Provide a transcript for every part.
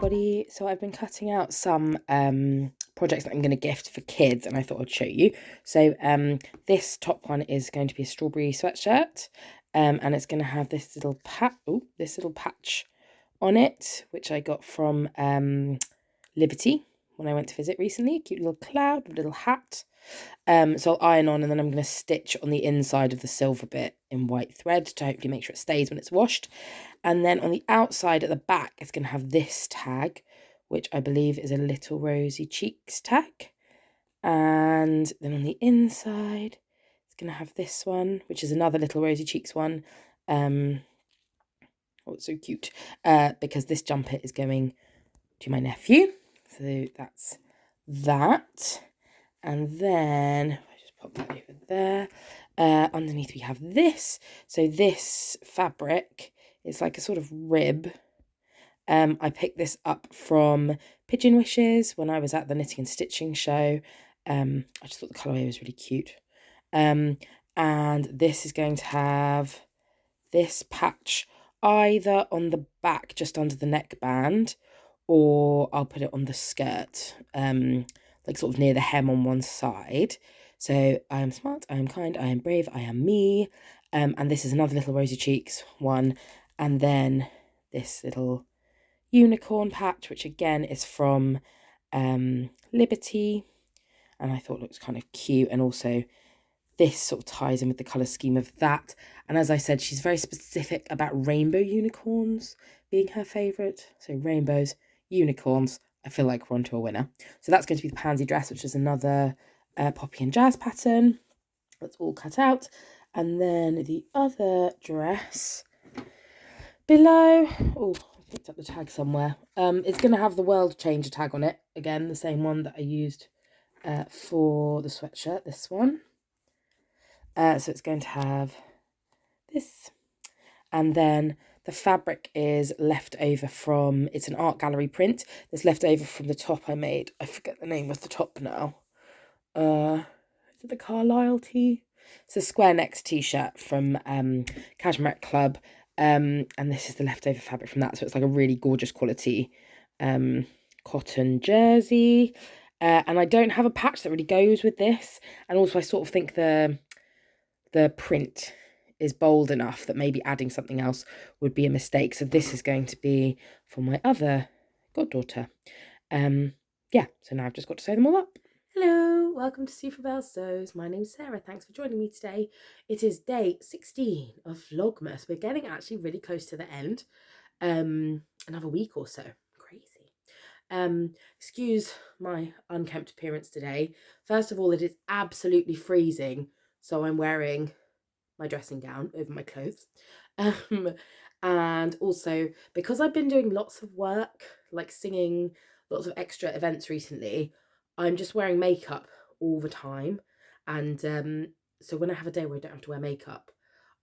everybody. So I've been cutting out some projects that I'm going to gift for kids, and I thought I'd show you. So this top one is going to be a strawberry sweatshirt, and it's going to have this little patch on it, which I got from Liberty when I went to visit recently. A cute little cloud with a little hat. So I'll iron on, and then I'm going to stitch on the inside of the silver bit in white thread to hopefully make sure it stays when it's washed. And then on the outside at the back, it's going to have this tag, which I believe is a Little Rosy Cheeks tag. And then on the inside, it's going to have this one, which is another Little Rosy Cheeks one. Oh, it's so cute. Because this jumper is going to my nephew. So that's that. And then I just pop that over there. Underneath we have this. So this fabric is like a sort of rib. I picked this up from Pigeon Wishes when I was at the knitting and stitching show. I just thought the colourway was really cute. And this is going to have this patch either on the back just under the neckband, or I'll put it on the skirt, like sort of near the hem on one side. So I am smart, I am kind, I am brave, I am me. And this is another Little Rosy Cheeks one. And then this little unicorn patch, which again is from Liberty. And I thought looks kind of cute. And also this sort of ties in with the colour scheme of that. And as I said, she's very specific about rainbow unicorns being her favourite. So rainbows, unicorns, I feel like we're onto a winner. So that's going to be the pansy dress, which is another poppy and jazz pattern. That's all cut out. And then the other dress below, oh, I picked up the tag somewhere. It's going to have the World Changer tag on it. Again, the same one that I used for the sweatshirt, this one. So it's going to have this. And then the fabric is left over from, it's an art gallery print that's left over from the top I made. I forget the name of the top now. Is it the Carlisle tee? It's a square neck t-shirt from Cashmere Club. And this is the leftover fabric from that. So it's like a really gorgeous quality cotton jersey. And I don't have a patch that really goes with this. And also I sort of think the print is bold enough that maybe adding something else would be a mistake. So this is going to be for my other goddaughter. Yeah, so now I've just got to sew them all up. Hello, welcome to Super Belle Sews. My name's Sarah. Thanks for joining me today. It is day 16 of Vlogmas. We're getting actually really close to the end. Another week or so. Crazy. Excuse my unkempt appearance today. First of all, it is absolutely freezing, so I'm wearing my dressing gown over my clothes. And also, because I've been doing lots of work, like singing, lots of extra events recently, I'm just wearing makeup all the time. And so when I have a day where I don't have to wear makeup,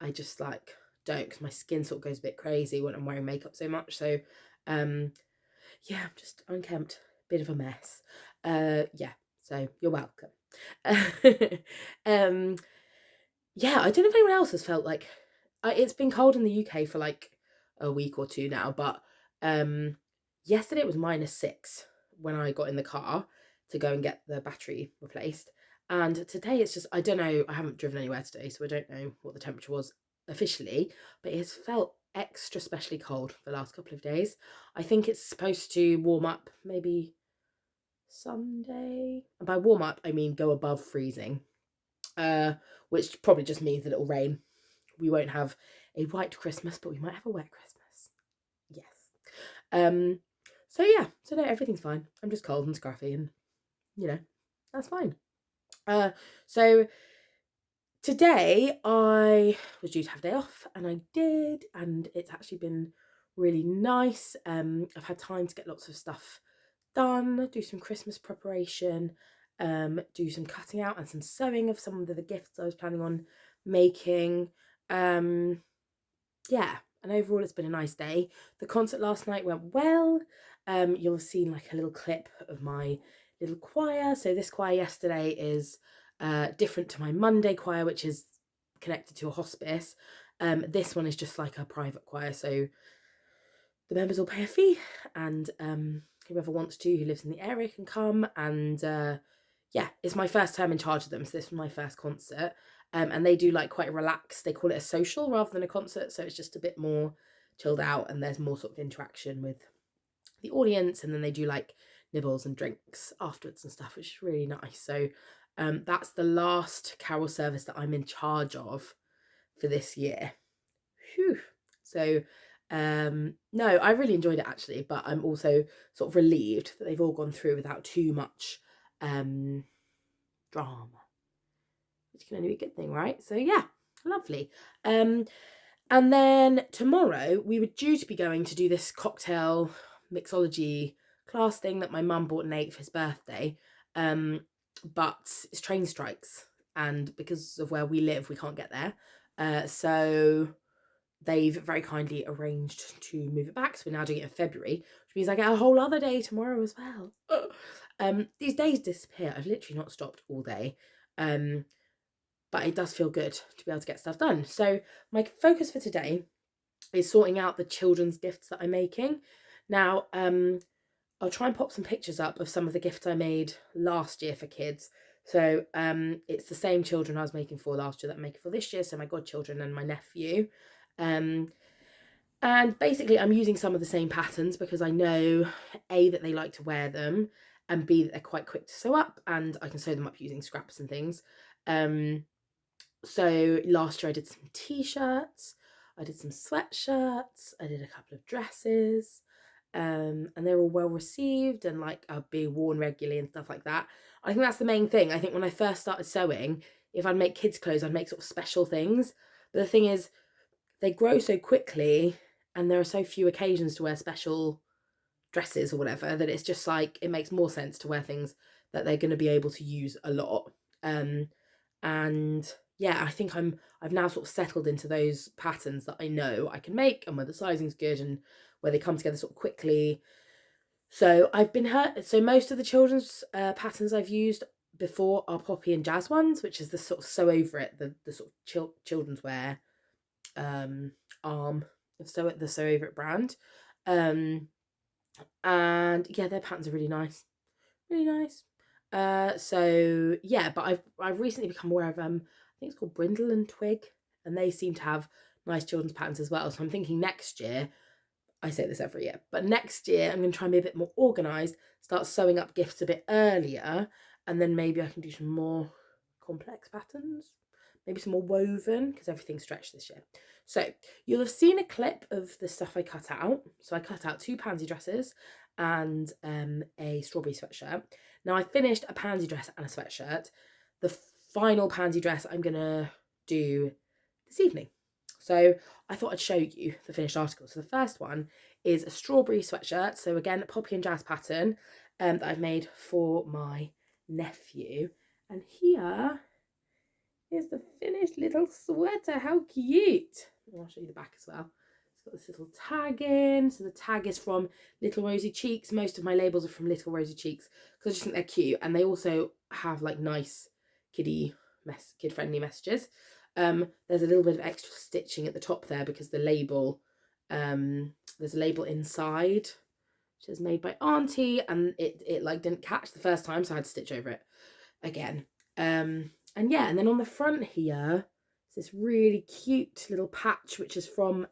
I just like don't, because my skin sort of goes a bit crazy when I'm wearing makeup so much. So yeah, I'm just unkempt, bit of a mess. Yeah, so you're welcome. Yeah, I don't know if anyone else has felt like it's been cold in the UK for like a week or two now, but yesterday it was -6 when I got in the car to go and get the battery replaced. And today it's just, I don't know, I haven't driven anywhere today, so I don't know what the temperature was officially, but it's felt extra specially cold for the last couple of days. I think it's supposed to warm up maybe Sunday. And by warm up, I mean go above freezing. Which probably just means that it'll rain. We won't have a white Christmas, but we might have a wet Christmas. Yes. So yeah, so no, everything's fine. I'm just cold and scruffy, and you know, that's fine. So today I was due to have a day off, and I did, and it's actually been really nice. I've had time to get lots of stuff done, do some Christmas preparation, do some cutting out and some sewing of some of the gifts I was planning on making. Yeah, and overall it's been a nice day. The concert last night went well. You'll have seen like a little clip of my little choir. So this choir yesterday is different to my Monday choir, which is connected to a hospice. This one is just like a private choir, so the members all pay a fee, and whoever wants to, who lives in the area, can come. And yeah, it's my first time in charge of them, so this was my first concert. And they do like quite relaxed, they call it a social rather than a concert, so it's just a bit more chilled out, and there's more sort of interaction with the audience, and then they do like nibbles and drinks afterwards and stuff, which is really nice. So that's the last carol service that I'm in charge of for this year. Whew. So no, I really enjoyed it actually, but I'm also sort of relieved that they've all gone through without too much drama, which can only be a good thing, right? So yeah, lovely. And then tomorrow we were due to be going to do this cocktail mixology class thing that my mum bought Nate for his birthday, but it's train strikes, and because of where we live we can't get there, so they've very kindly arranged to move it back, so we're now doing it in February, which means I get a whole other day tomorrow as well. These days disappear. I've literally not stopped all day, but it does feel good to be able to get stuff done. So my focus for today is sorting out the children's gifts that I'm making. Now, I'll try and pop some pictures up of some of the gifts I made last year for kids. So it's the same children I was making for last year that I'm making for this year, so my godchildren and my nephew. And basically I'm using some of the same patterns because I know A, that they like to wear them, and B, that they're quite quick to sew up, and I can sew them up using scraps and things. So last year I did some t-shirts, I did some sweatshirts, I did a couple of dresses, and they're all well received and like are being worn regularly and stuff like that. I think that's the main thing. I think when I first started sewing, if I'd make kids clothes, I'd make sort of special things, but the thing is they grow so quickly and there are so few occasions to wear special dresses or whatever, that it's just like it makes more sense to wear things that they're going to be able to use a lot. And yeah, I think I've now sort of settled into those patterns that I know I can make, and where the sizing's good and where they come together sort of quickly. So I've been hurt. So most of the children's patterns I've used before are Poppy and Jazz ones, which is the sort of sew over it, the sort of children's wear arm of the sew over it brand. And yeah, their patterns are really nice. So yeah, but I've recently become aware of I think it's called Brindle and Twig, and they seem to have nice children's patterns as well. So I'm thinking next year, I say this every year, but next year I'm going to try and be a bit more organised, start sewing up gifts a bit earlier, and then maybe I can do some more complex patterns, maybe some more woven, because everything's stretched this year. So you'll have seen a clip of the stuff I cut out. So I cut out 2 pansy dresses and a strawberry sweatshirt. Now I finished a pansy dress and a sweatshirt. The final pansy dress I'm going to do this evening. So I thought I'd show you the finished article. So the first one is a strawberry sweatshirt. So again, Poppy and Jazz pattern that I've made for my nephew. And here is the finished little sweater. How cute. I'll show you the back as well. It's got this little tag in. So the tag is from Little Rosy Cheeks. Most of my labels are from Little Rosy Cheeks because I just think they're cute. And they also have like nice kid-friendly messages. There's a little bit of extra stitching at the top there because the label, there's a label inside which is made by Auntie, and it like didn't catch the first time, so I had to stitch over it again. And yeah, and then on the front here is this really cute little patch which is from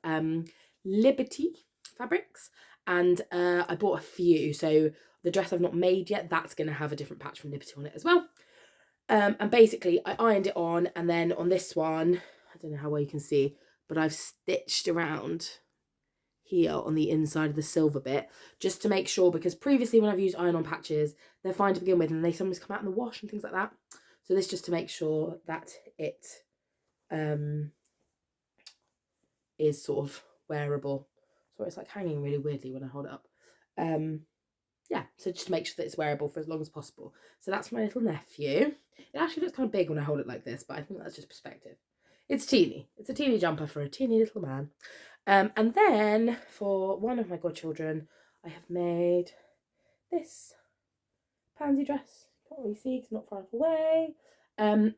Liberty Fabrics, and I bought a few. So the dress I've not made yet, that's going to have a different patch from Liberty on it as well. And basically I ironed it on, and then on this one, I don't know how well you can see, but I've stitched around here on the inside of the silver bit just to make sure, because previously when I've used iron-on patches, they're fine to begin with and they sometimes come out in the wash and things like that. So this just to make sure that it is sort of wearable. So it's like hanging really weirdly when I hold it up. Yeah, so just to make sure that it's wearable for as long as possible. So that's my little nephew. It actually looks kind of big when I hold it like this, but I think that's just perspective. It's teeny. It's a teeny jumper for a teeny little man. And then for one of my godchildren, I have made this pansy dress. Can't really see because it's not far enough away.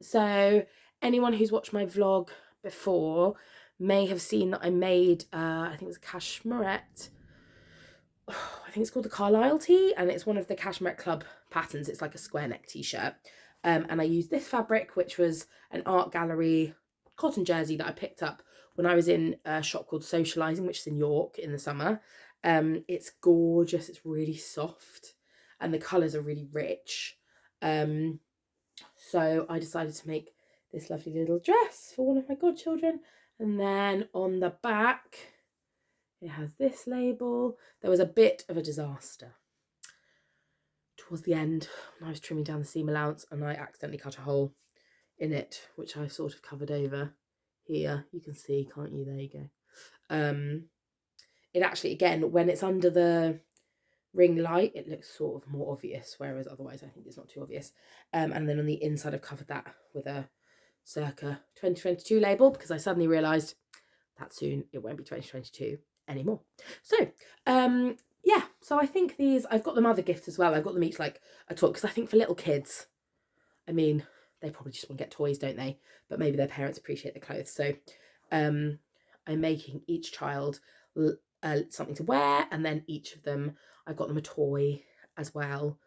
So anyone who's watched my vlog before may have seen that I made, I think it was a cashmerette think it's called the Carlisle tee, and it's one of the Cashmere Club patterns. It's like a square neck t-shirt. And I used this fabric, which was an art gallery cotton jersey that I picked up when I was in a shop called Socialising, which is in York in the summer. It's gorgeous. It's really soft and the colours are really rich. So I decided to make this lovely little dress for one of my godchildren. And then on the back, it has this label. There was a bit of a disaster towards the end when I was trimming down the seam allowance and I accidentally cut a hole in it, which I've sort of covered over here. You can see, can't you? There you go. It actually, again, when it's under the ring light, it looks sort of more obvious, whereas otherwise I think it's not too obvious. And then on the inside, I've covered that with a circa 2022 label because I suddenly realised that soon it won't be 2022 anymore. So, yeah, so I think these, I've got them other gifts as well. I've got them each like a toy because I think for little kids, I mean, they probably just want to get toys, don't they? But maybe their parents appreciate the clothes. So I'm making each child something to wear, and then each of them, I've got them a toy as well.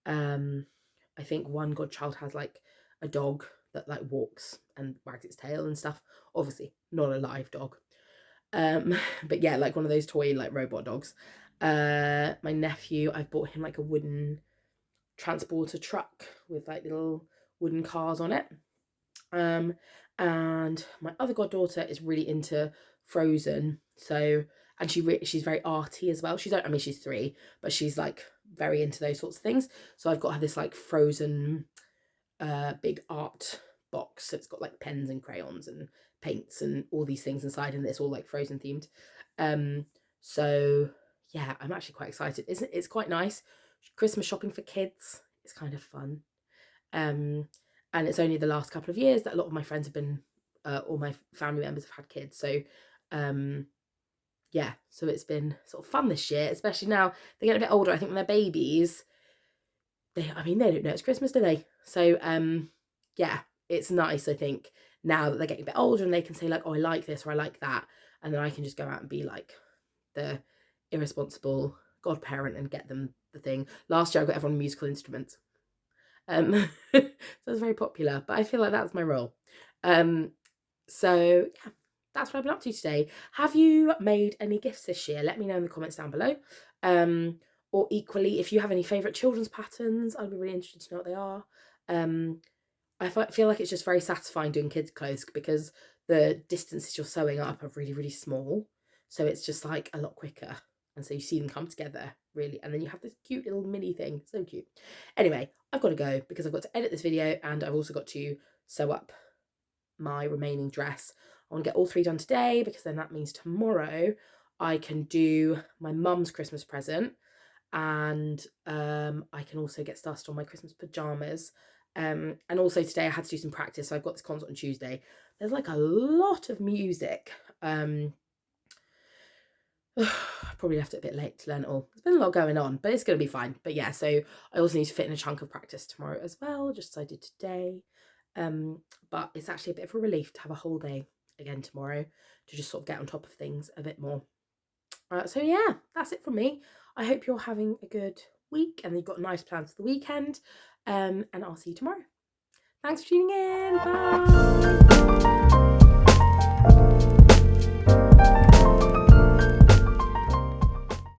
I think one godchild has like a dog that like walks and wags its tail and stuff. Obviously not a live dog. But yeah, like one of those toy like robot dogs. My nephew, I've bought him like a wooden transporter truck with like little wooden cars on it. And my other goddaughter is really into Frozen, so, and she's very arty as well. She's 3, but she's like very into those sorts of things. So I've got her this like Frozen big art box. So it's got like pens and crayons and paints and all these things inside, and it's all like Frozen themed. So yeah, I'm actually quite excited. It's quite nice. Christmas shopping for kids is kind of fun. And it's only the last couple of years that a lot of my friends have been, all my family members have had kids. So yeah, so it's been sort of fun this year, especially now they get a bit older. I think when they're babies, they don't know it's Christmas, do they? So yeah, it's nice, I think, now that they're getting a bit older and they can say like, oh, I like this or I like that, and then I can just go out and be like the irresponsible godparent and get them the thing. Last year I got everyone musical instruments. So it's very popular, but I feel like that's my role. So yeah, that's what I've been up to today. Have you made any gifts this year? Let me know in the comments down below. Or equally, if you have any favourite children's patterns, I'd be really interested to know what they are. I feel like it's just very satisfying doing kids' clothes because the distances you're sewing up are really, really small. So it's just like a lot quicker. And so you see them come together, really. And then you have this cute little mini thing. So cute. Anyway, I've got to go because I've got to edit this video and I've also got to sew up my remaining dress. I want to get all 3 done today because then that means tomorrow I can do my mum's Christmas present, and I can also get started on my Christmas pyjamas. And also today I had to do some practice. So I've got this concert on Tuesday. There's like a lot of music. I probably left it a bit late to learn it all. There's been a lot going on, but it's going to be fine. But yeah, so I also need to fit in a chunk of practice tomorrow as well, just as I did today. But it's actually a bit of a relief to have a whole day again tomorrow to just sort of get on top of things a bit more. So yeah, that's it from me. I hope you're having a good week and you've got nice plans for the weekend. And I'll see you tomorrow. Thanks for tuning in. Bye.